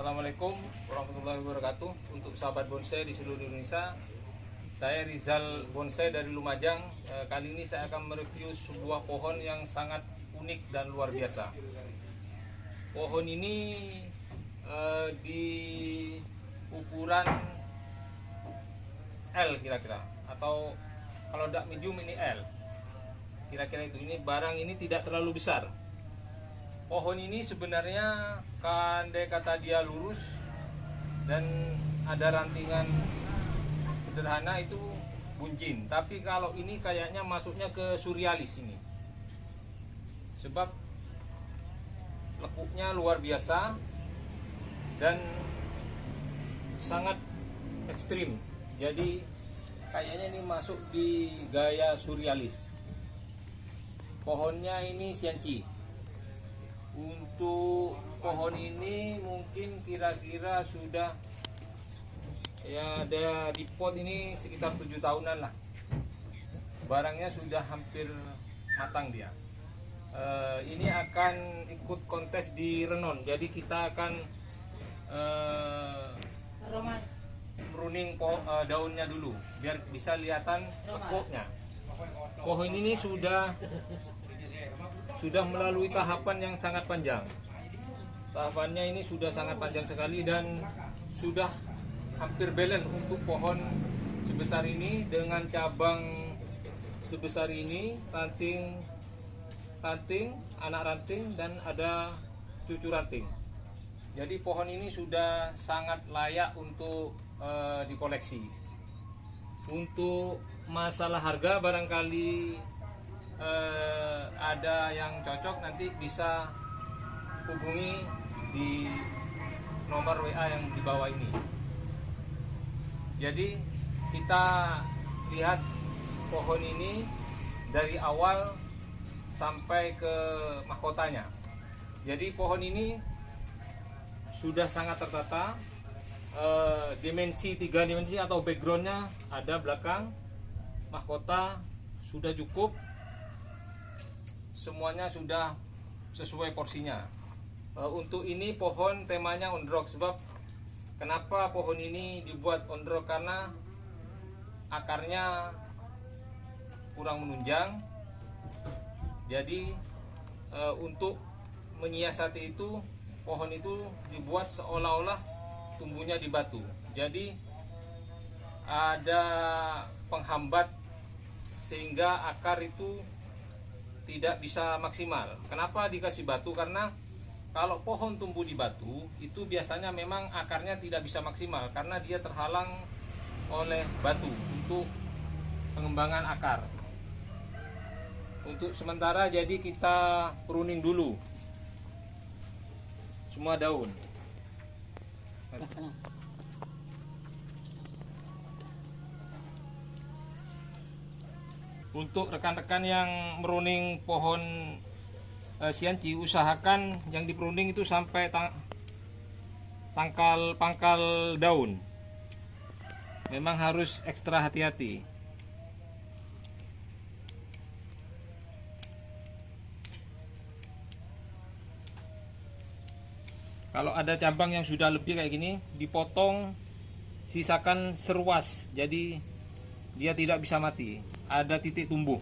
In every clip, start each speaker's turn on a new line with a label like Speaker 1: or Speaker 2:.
Speaker 1: Assalamualaikum warahmatullahi wabarakatuh. Untuk sahabat bonsai di seluruh Indonesia, saya Rizal Bonsai dari Lumajang. Kali ini saya akan mereview sebuah pohon yang sangat unik dan luar biasa. Pohon ini di ukuran L kira-kira, atau kalau tidak medium ini L. Kira-kira itu. Ini barang ini tidak terlalu besar. Pohon ini sebenarnya kandai kata dia lurus dan ada rantingan sederhana itu buncin. Tapi kalau ini kayaknya masuknya ke surrealis ini. Sebab lekuknya luar biasa dan sangat ekstrim. Jadi kayaknya ini masuk di gaya surrealis. Pohonnya ini Xianqi. Untuk pohon ini mungkin kira-kira sudah ya ada di pot ini sekitar 7 tahunan lah. Barangnya sudah hampir matang dia. Ini akan ikut kontes di Renon. Jadi kita akan meruning daunnya dulu biar bisa kelihatan pokoknya. Pohon ini sudah melalui tahapan yang sangat panjang. Tahapannya ini sudah sangat panjang sekali dan sudah hampir balance untuk pohon sebesar ini dengan cabang sebesar ini, ranting, anak ranting dan ada cucu ranting. Jadi pohon ini sudah sangat layak untuk dikoleksi. Untuk masalah harga barangkali ada yang cocok, nanti bisa hubungi di nomor WA yang di bawah ini. Jadi kita lihat pohon ini dari awal sampai ke mahkotanya. Jadi pohon ini sudah sangat tertata, dimensi 3 dimensi atau backgroundnya ada belakang, mahkota sudah cukup. Semuanya sudah sesuai porsinya. Untuk ini pohon temanya on rock. Sebab kenapa pohon ini dibuat on rock? Karena akarnya kurang menunjang. Jadi untuk menyiasati itu, pohon itu dibuat seolah-olah tumbuhnya di batu. Jadi ada penghambat sehingga akar itu tidak bisa maksimal. Kenapa dikasih batu? Karena kalau pohon tumbuh di batu itu biasanya memang akarnya tidak bisa maksimal karena dia terhalang oleh batu untuk pengembangan akar. Untuk sementara jadi kita pruning dulu semua daun. Untuk rekan-rekan yang meruning pohon Xianqi, usahakan yang dipruning itu sampai pangkal daun. Memang harus ekstra hati-hati. Kalau ada cabang yang sudah lebih kayak gini, dipotong, sisakan seruas. Jadi dia tidak bisa mati. Ada titik tumbuh.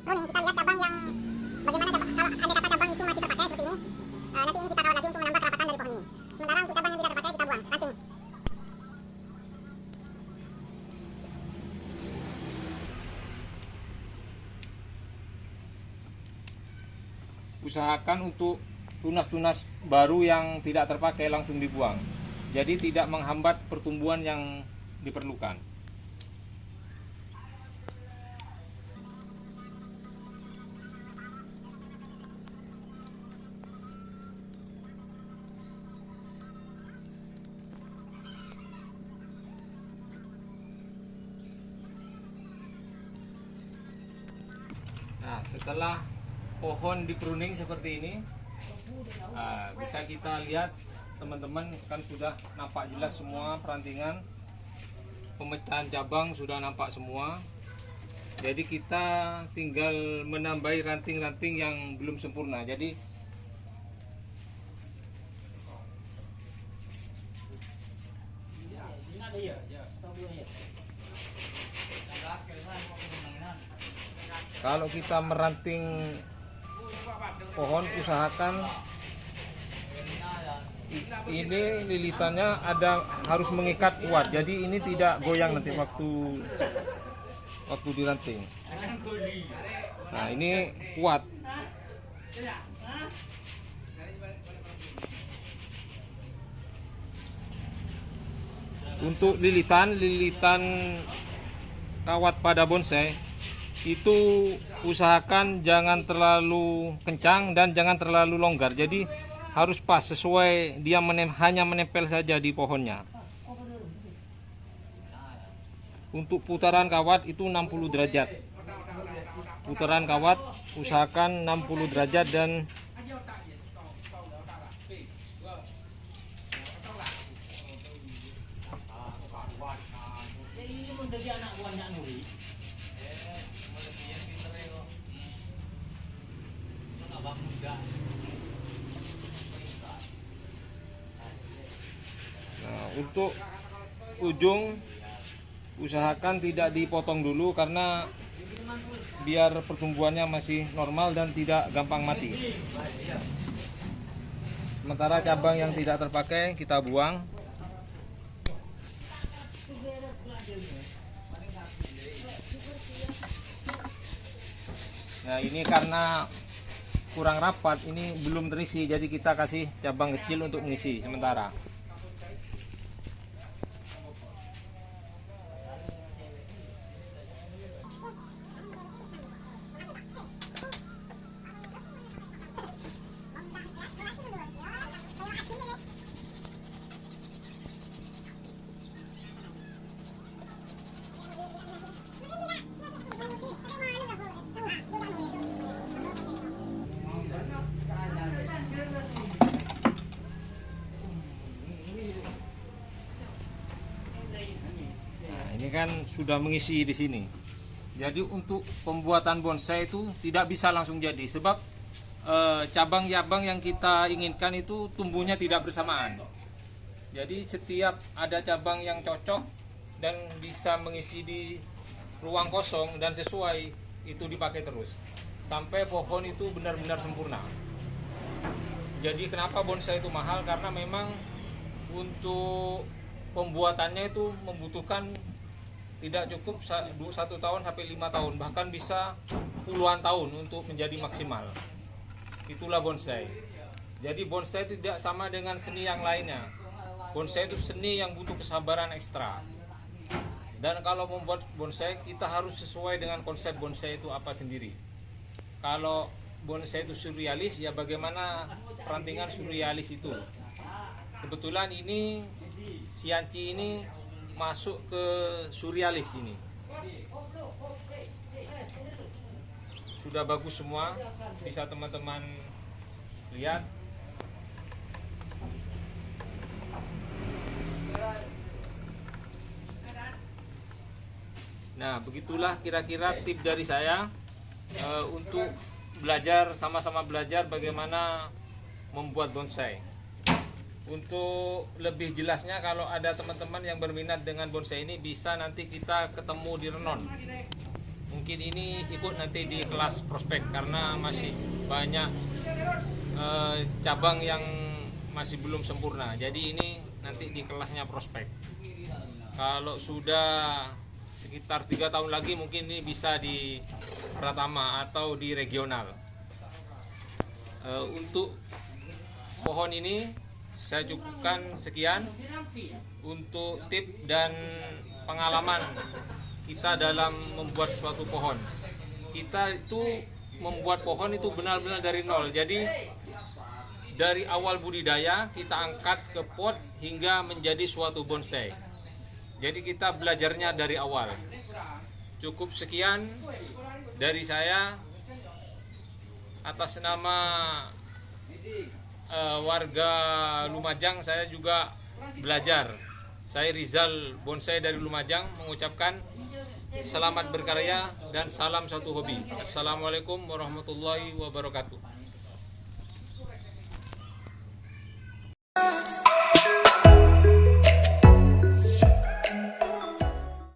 Speaker 2: Pruning kita lihat cabang yang bagaimana kalau ada kata cabang itu masih terpakai seperti ini, nanti ini kita kawal lagi untuk menambah kerapatan dari pohon ini. Sementara untuk cabang yang tidak terpakai kita buang, ranting.
Speaker 1: Usahakan untuk tunas-tunas baru yang tidak terpakai langsung dibuang. jadi tidak menghambat pertumbuhan yang diperlukan. Nah, setelah pohon di pruning seperti ini, bisa kita lihat teman-teman, kan sudah nampak jelas semua perantingan, pemecahan cabang sudah nampak semua. Jadi kita tinggal menambahi ranting-ranting yang belum sempurna. Jadi kalau kita meranting pohon, usahakan ini lilitannya harus mengikat kuat. Jadi ini tidak goyang nanti waktu diranting. Nah, ini kuat. Untuk lilitan kawat pada bonsai itu usahakan jangan terlalu kencang dan jangan terlalu longgar. Jadi harus pas, sesuai, dia hanya menempel saja di pohonnya. Untuk putaran kawat itu 60 derajat. Putaran kawat usahakan 60 derajat dan untuk ujung usahakan tidak dipotong dulu karena biar pertumbuhannya masih normal dan tidak gampang mati. Sementara cabang yang tidak terpakai kita buang. Nah, ini karena kurang rapat, ini belum terisi, jadi kita kasih cabang kecil untuk mengisi sementara. Ini kan sudah mengisi di sini. Jadi untuk pembuatan bonsai itu tidak bisa langsung jadi, sebab cabang-cabang yang kita inginkan itu tumbuhnya tidak bersamaan. Jadi setiap ada cabang yang cocok dan bisa mengisi di ruang kosong dan sesuai, itu dipakai terus sampai pohon itu benar-benar sempurna. Jadi kenapa bonsai itu mahal? Karena memang untuk pembuatannya itu membutuhkan tidak cukup 1 tahun sampai 5 tahun, bahkan bisa puluhan tahun untuk menjadi maksimal. Itulah bonsai. Jadi bonsai itu tidak sama dengan seni yang lainnya. Bonsai itu seni yang butuh kesabaran ekstra. Dan kalau membuat bonsai, kita harus sesuai dengan konsep bonsai itu apa sendiri. Kalau bonsai itu surrealis, ya bagaimana perantingan surrealis itu. Kebetulan ini Sianci ini masuk ke surrealis ini. Sudah bagus semua, bisa teman-teman lihat. Nah, begitulah kira-kira tip dari saya untuk belajar, sama-sama belajar bagaimana membuat bonsai. Untuk lebih jelasnya, kalau ada teman-teman yang berminat dengan bonsai ini, bisa nanti kita ketemu di Renon. Mungkin ini ikut nanti di kelas prospek, karena masih banyak cabang yang masih belum sempurna. Jadi ini nanti di kelasnya prospek. Kalau sudah sekitar 3 tahun lagi, mungkin ini bisa di Pratama atau di regional. Untuk pohon ini saya cukupkan sekian untuk tip dan pengalaman kita dalam membuat suatu pohon. Kita itu membuat pohon itu benar-benar dari nol. Jadi dari awal budidaya kita angkat ke pot hingga menjadi suatu bonsai. Jadi kita belajarnya dari awal. Cukup sekian dari saya atas nama warga Lumajang. Saya juga belajar. Saya Rizal Bonsai dari Lumajang mengucapkan selamat berkarya dan salam satu hobi. Assalamualaikum warahmatullahi wabarakatuh.